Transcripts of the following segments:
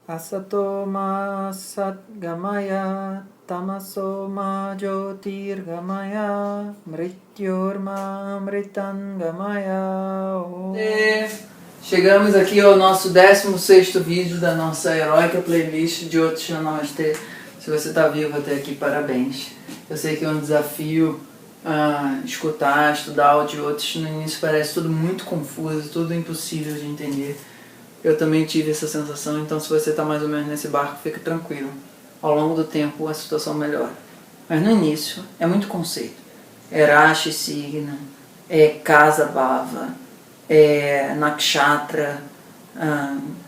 Asato ma satgamaya, tamaso ma jyotirgamaya, mrityorma amritangamaya. Chegamos aqui ao nosso 16º vídeo da nossa heróica playlist de Jyotisha Namastê. Se você está vivo até aqui, parabéns. Eu sei que é um desafio escutar, estudar o Jyotisha. No início parece tudo muito confuso, tudo impossível de entender. Eu também tive essa sensação, então se você está mais ou menos nesse barco, fica tranquilo. Ao longo do tempo a situação melhora. Mas no início é muito conceito. É Rashi signo, é Casa Bhava, é Nakshatra,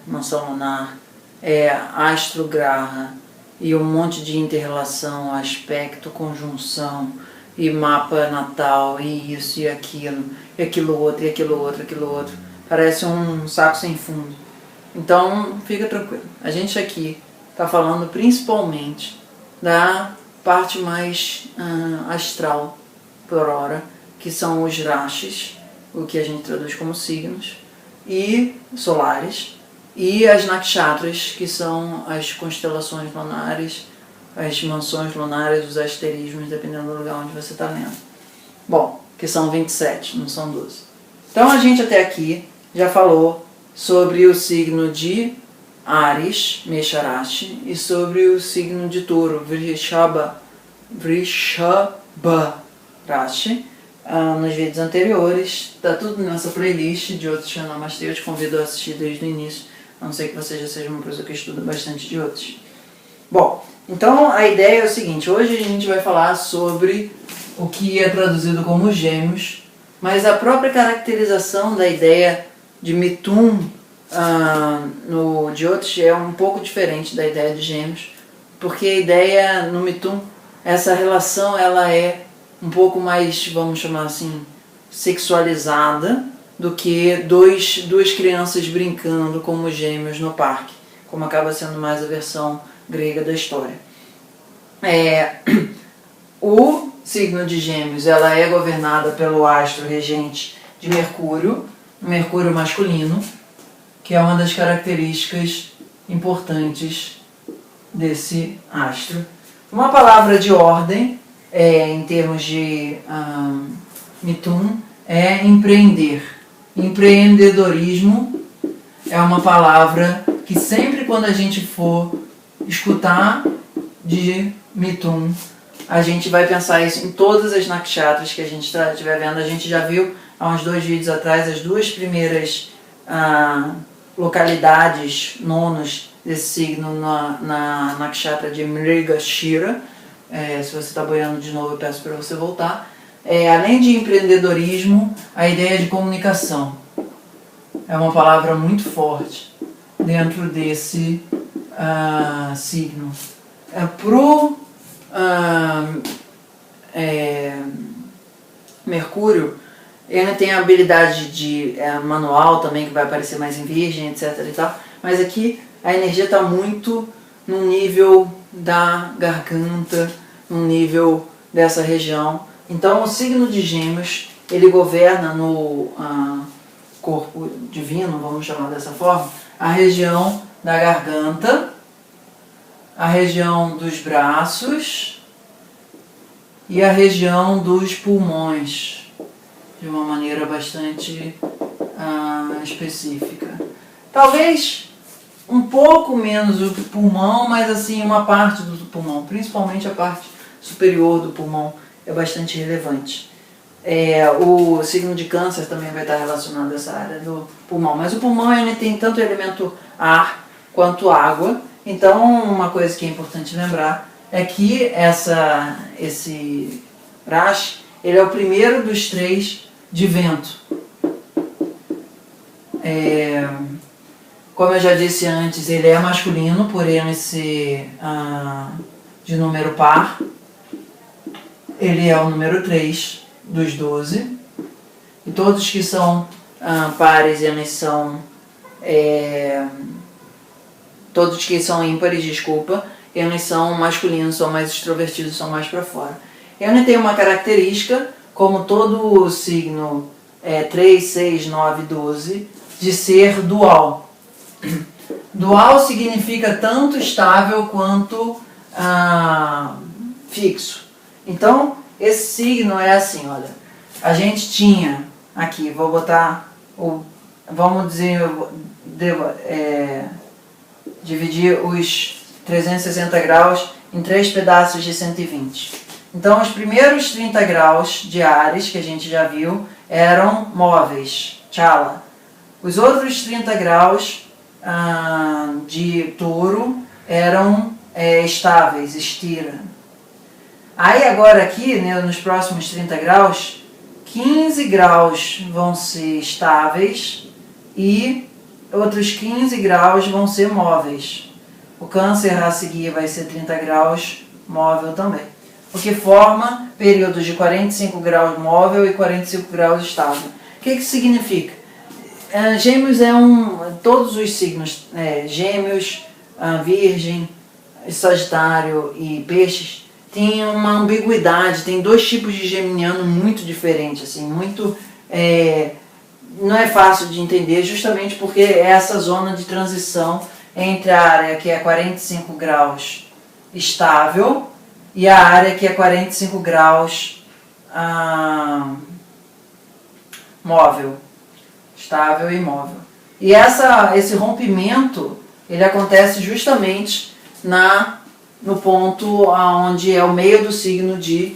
mansão lunar, é Astrograha e um monte de inter-relação, aspecto, conjunção e mapa natal e isso e aquilo outro e aquilo outro, aquilo outro. Parece um saco sem fundo. Então fica tranquilo. A gente aqui está falando principalmente da parte mais astral por hora, que são os rashis, o que a gente traduz como signos, e solares, e as nakshatras, que são as constelações lunares, as mansões lunares, os asterismos, dependendo do lugar onde você está lendo. Bom, que são 27, não são 12. Então a gente até aqui já falou sobre o signo de Aries, Mesharashi, e sobre o signo de Touro, Vrishabha Rashi, nos vídeos anteriores. Está tudo nessa playlist de Jyotisha Namastê. Eu te convido a assistir desde o início, a não ser que você já seja uma pessoa que estuda bastante Jyotisha. Bom, então a ideia é o seguinte: hoje a gente vai falar sobre o que é traduzido como gêmeos, mas a própria caracterização da ideia de Mithun no Jyotisha é um pouco diferente da ideia de gêmeos, porque a ideia no Mithun, essa relação ela é um pouco mais, vamos chamar assim, sexualizada do que duas crianças brincando como gêmeos no parque, como acaba sendo mais a versão grega da história. O signo de Gêmeos ela é governada pelo astro regente de Mercúrio masculino, que é uma das características importantes desse astro. Uma palavra de ordem, em termos de Mithun, é empreender. Empreendedorismo é uma palavra que sempre quando a gente for escutar de Mithun, a gente vai pensar isso em todas as nakshatras que a gente estiver vendo. A gente já viu há uns 2 vídeos atrás as 2 primeiras localidades, nonos desse signo na nakshatra de Mrigashira. Se você está boiando de novo, eu peço para você voltar. Além de empreendedorismo, a ideia de comunicação é uma palavra muito forte dentro desse signo. Pro Mercúrio, ele tem a habilidade de manual também, que vai aparecer mais em Virgem, etc. e tal, mas aqui a energia está muito no nível da garganta, no nível dessa região. Então o signo de Gêmeos, ele governa no corpo divino, vamos chamar dessa forma, a região da garganta, a região dos braços e a região dos pulmões, de uma maneira bastante específica. Talvez um pouco menos o pulmão, mas assim uma parte do pulmão, principalmente a parte superior do pulmão, é bastante relevante. O signo de Câncer também vai estar relacionado a essa área do pulmão, mas o pulmão ele tem tanto elemento ar quanto água. Então uma coisa que é importante lembrar é que esse Rashi, ele é o primeiro dos 3 de vento. Como eu já disse antes, ele é masculino, por ele ser de número par. Ele é o número 3 dos 12. E todos que são pares, eles são... todos que são ímpares, eles são masculinos, são mais extrovertidos, são mais para fora. Ele tem uma característica, como todo signo 3, 6, 9, 12, de ser dual. Dual significa tanto estável quanto fixo. Então, esse signo é assim, olha. A gente tinha aqui, vou botar, vamos dizer, dividir os 360 graus em 3 pedaços de 120. Então, os primeiros 30 graus de Áries, que a gente já viu, eram móveis, Chala. Os outros 30 graus de Touro eram estáveis, Estira. Aí agora aqui, né, nos próximos 30 graus, 15 graus vão ser estáveis e outros 15 graus vão ser móveis. O Câncer a seguir vai ser 30 graus móvel também. O que forma períodos de 45 graus móvel e 45 graus estável. O que significa? Gêmeos todos os signos, Gêmeos, Virgem, Sagitário e Peixes, tem uma ambiguidade, tem 2 tipos de geminiano muito diferentes, assim, muito, não é fácil de entender, justamente porque é essa zona de transição entre a área que é 45 graus estável e a área que é 45 graus móvel, estável e móvel. E esse rompimento, ele acontece justamente no ponto onde é o meio do signo de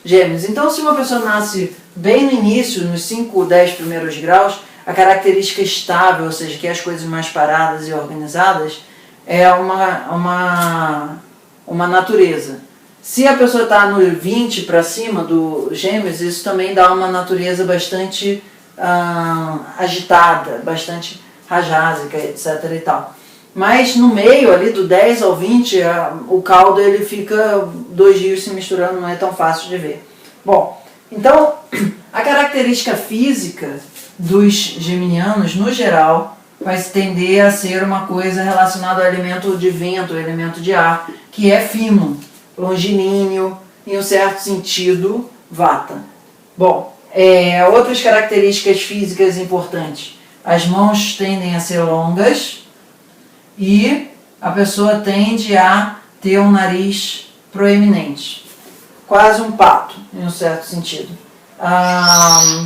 Gêmeos. Então, se uma pessoa nasce bem no início, nos 5 ou 10 primeiros graus, a característica estável, ou seja, que é as coisas mais paradas e organizadas, é uma natureza. Se a pessoa está no 20 para cima do Gêmeos, isso também dá uma natureza bastante agitada, bastante rajásica, etc. e tal. Mas no meio, ali do 10 ao 20, o caldo ele fica 2 rios se misturando, não é tão fácil de ver. Bom, então, a característica física dos geminianos, no geral, vai tender a ser uma coisa relacionada ao elemento de vento, ao elemento de ar, que é fino, longilíneo, em um certo sentido, vata. Bom, outras características físicas importantes. As mãos tendem a ser longas e a pessoa tende a ter um nariz proeminente. Quase um pato, em um certo sentido.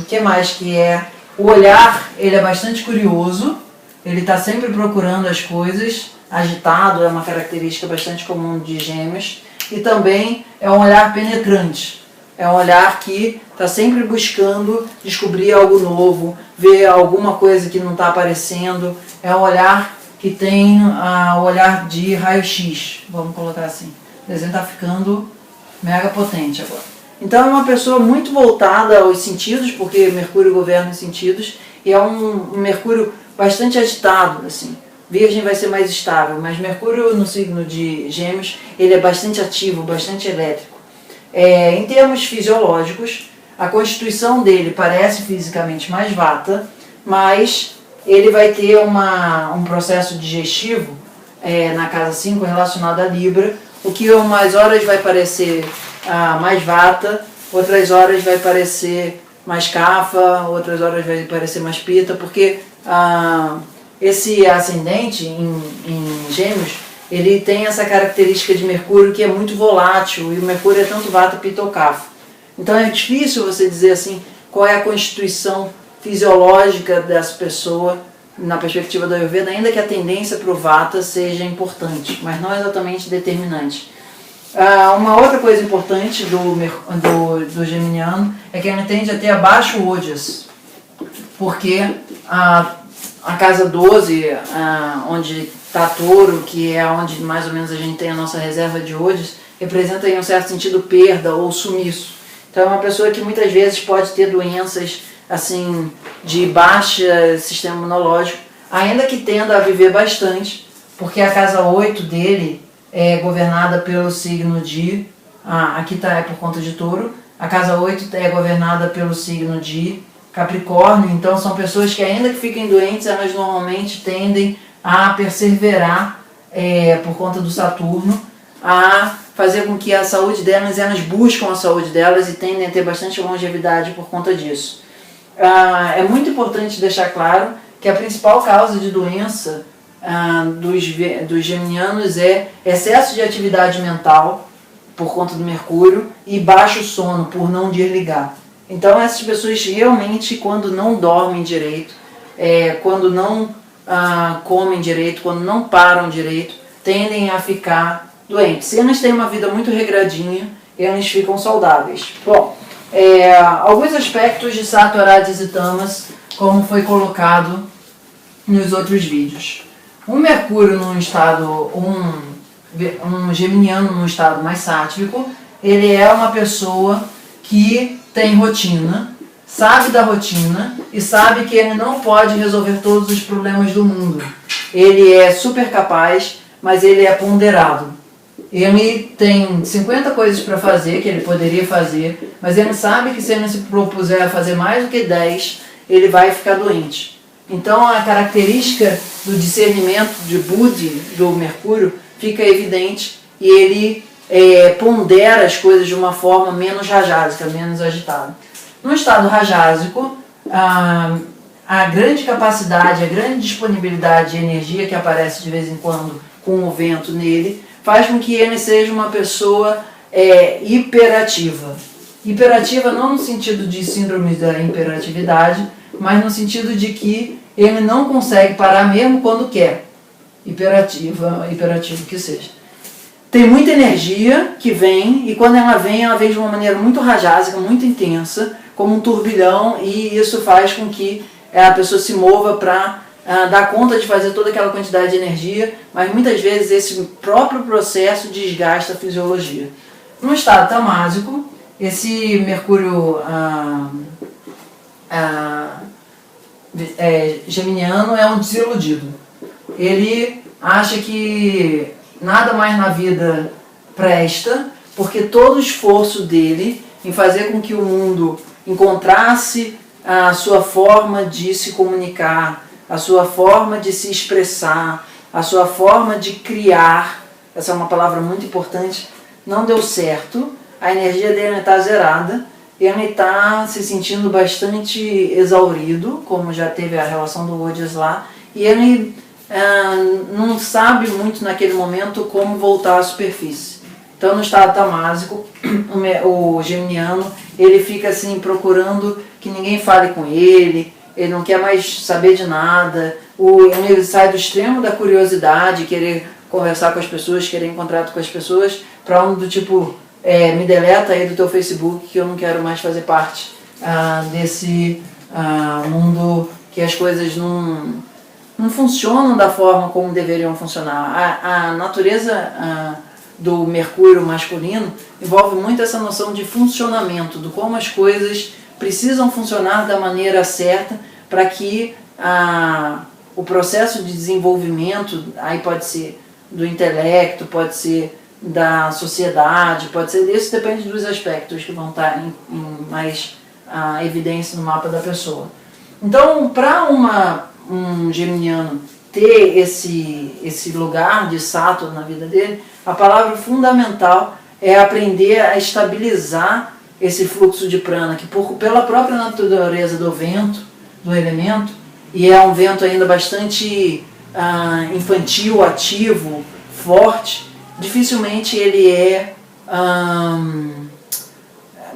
Que mais que é? O olhar, ele é bastante curioso, ele está sempre procurando as coisas, agitado, é uma característica bastante comum de Gêmeos, e também é um olhar penetrante, é um olhar que está sempre buscando descobrir algo novo, ver alguma coisa que não está aparecendo, é um olhar que tem o olhar de raio-x, vamos colocar assim. O desenho está ficando mega potente agora. Então é uma pessoa muito voltada aos sentidos, porque Mercúrio governa os sentidos, e é um Mercúrio bastante agitado, assim. Virgem vai ser mais estável, mas Mercúrio no signo de Gêmeos, ele é bastante ativo, bastante elétrico. Em termos fisiológicos, a constituição dele parece fisicamente mais vata, mas ele vai ter um processo digestivo na casa 5 relacionado à Libra, o que umas horas vai parecer mais vata, outras horas vai parecer mais cafa, outras horas vai parecer mais pita, porque esse ascendente em Gêmeos, ele tem essa característica de Mercúrio que é muito volátil, e o Mercúrio é tanto vata, pita ou cafa. Então é difícil você dizer assim qual é a constituição fisiológica dessa pessoa na perspectiva da Ayurveda, ainda que a tendência para o vata seja importante, mas não exatamente determinante. Uma outra coisa importante do geminiano é que ele tende a ter abaixo ojas, porque a casa 12, onde está Touro, que é onde mais ou menos a gente tem a nossa reserva de ojas, representa em um certo sentido perda ou sumiço. Então é uma pessoa que muitas vezes pode ter doenças assim de baixo sistema imunológico, ainda que tenda a viver bastante, porque a casa 8 dele é governada pelo signo de... aqui é por conta de Touro. A casa 8 é governada pelo signo de Capricórnio, então são pessoas que ainda que fiquem doentes, elas normalmente tendem a perseverar por conta do Saturno, a fazer com que a saúde delas, elas buscam a saúde delas e tendem a ter bastante longevidade por conta disso. É muito importante deixar claro que a principal causa de doença dos geminianos é excesso de atividade mental, por conta do Mercúrio, e baixo sono, por não desligar. Então essas pessoas realmente, quando não dormem direito, quando não comem direito, quando não param direito, tendem a ficar doentes. Se eles têm uma vida muito regradinha, eles ficam saudáveis. Bom, alguns aspectos de Sattva-rajas e Tamas, como foi colocado nos outros vídeos. Um Mercúrio num estado, um geminiano num estado mais sátvico, ele é uma pessoa que tem rotina, sabe da rotina e sabe que ele não pode resolver todos os problemas do mundo. Ele é super capaz, mas ele é ponderado. Ele tem 50 coisas para fazer, que ele poderia fazer, mas ele sabe que se ele se propuser a fazer mais do que 10, ele vai ficar doente. Então a característica do discernimento de Buddhi, do Mercúrio, fica evidente e ele pondera as coisas de uma forma menos rajásica, menos agitada. No estado rajásico, a grande capacidade, a grande disponibilidade de energia que aparece de vez em quando com o vento nele, faz com que ele seja uma pessoa hiperativa. Hiperativa não no sentido de síndrome da hiperatividade, mas no sentido de que ele não consegue parar mesmo quando quer. Hiperativo que seja. Tem muita energia que vem, e quando ela vem de uma maneira muito rajásica, muito intensa, como um turbilhão, e isso faz com que a pessoa se mova para dar conta de fazer toda aquela quantidade de energia, mas muitas vezes esse próprio processo desgasta a fisiologia. No estado tamásico, esse Mercúrio geminiano é um desiludido. Ele acha que nada mais na vida presta, porque todo o esforço dele em fazer com que o mundo encontrasse a sua forma de se comunicar, a sua forma de se expressar, a sua forma de criar, essa é uma palavra muito importante, não deu certo, a energia dele está zerada, ele está se sentindo bastante exaurido, como já teve a relação do Ojas lá, e ele não sabe muito naquele momento como voltar à superfície. Então no estado tamásico, o geminiano, ele fica assim procurando que ninguém fale com ele, ele não quer mais saber de nada, ele sai do extremo da curiosidade, querer conversar com as pessoas, querer encontrar com as pessoas, para do tipo, me deleta aí do teu Facebook que eu não quero mais fazer parte desse mundo que as coisas não funcionam da forma como deveriam funcionar. A natureza do Mercúrio masculino envolve muito essa noção de funcionamento, de como as coisas precisam funcionar da maneira certa para que o processo de desenvolvimento, aí pode ser do intelecto, pode ser da sociedade, pode ser isso, depende dos aspectos que vão estar em mais evidência no mapa da pessoa. Então, para um geminiano ter esse lugar de Saturno na vida dele, a palavra fundamental é aprender a estabilizar esse fluxo de prana, que pela própria natureza do vento, do elemento, e é um vento ainda bastante infantil, ativo, forte, dificilmente ele é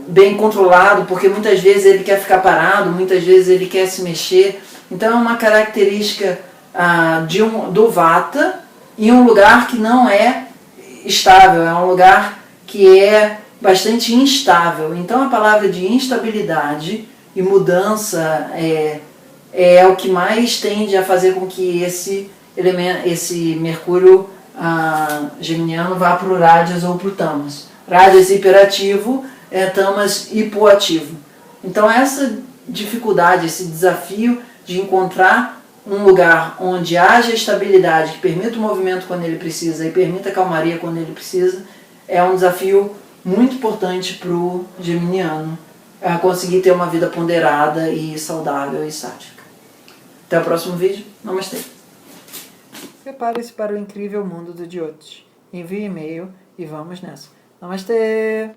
bem controlado, porque muitas vezes ele quer ficar parado, muitas vezes ele quer se mexer. Então é uma característica do Vata em um lugar que não é estável, é um lugar que é bastante instável. Então a palavra de instabilidade e mudança é o que mais tende a fazer com que esse Mercúrio geminiano vá para o Rajas ou para o Tamas. Rajas hiperativo, Tamas hipoativo. Então essa dificuldade, esse desafio de encontrar um lugar onde haja estabilidade, que permita o movimento quando ele precisa e permita a calmaria quando ele precisa, é um desafio muito importante para o geminiano conseguir ter uma vida ponderada e saudável e sática. Até o próximo vídeo. Namastê. Prepare-se para o incrível mundo do Jyotish. Envie e-mail e vamos nessa. Namastê!